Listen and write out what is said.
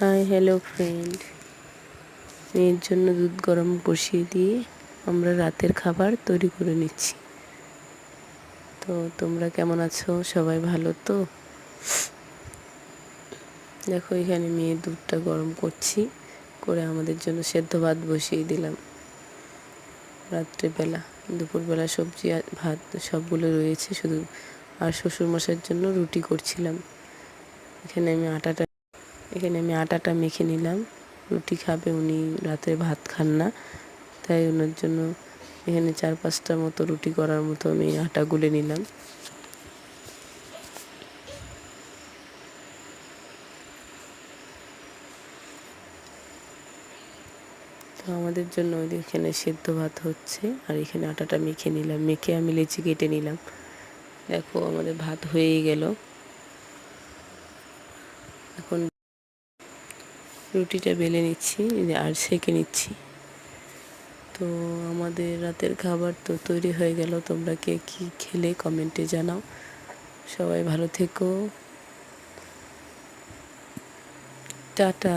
Hi hello friend, মেয়ের জন্য দুধ গরম বসিয়ে দিয়ে আমরা রাতের খাবার তৈরি করে নিচ্ছি। তো তোমরা কেমন আছো? সবাই ভালো তো? দেখো এখানে মেয়ের দুধটা গরম করছি, করে আমাদের জন্য সেদ্ধ ভাত বসিয়ে দিলাম। রাত্রেবেলা দুপুরবেলা সবজি ভাত সবগুলো রয়েছে, শুধু আর শ্বশুরমশাইয়ের জন্য রুটি করছিলাম। এখানে আমি আটাটা মেখে নিলাম। রুটি খাবে উনি, রাতে ভাত খান না, তাই ওনার জন্য এখানে 4-5টা মতো রুটি করার মতো আমি আটা গুলে নিলাম। তো আমাদের জন্য এখানে সেদ্ধ ভাত হচ্ছে, আর এখানে আটাটা মেখে নিলাম, মেখে আমি লেচি কেটে নিলাম। দেখো আমাদের ভাত হয়েই গেল। এখন রুটিটা বেলে নিচ্ছি আর সেঁকে নিচ্ছি। তো আমাদের রাতের খাবার তো তৈরি হয়ে গেল। তোমরা কে কী খেলে কমেন্টে জানাও। সবাই ভালো থেকো, টাটা।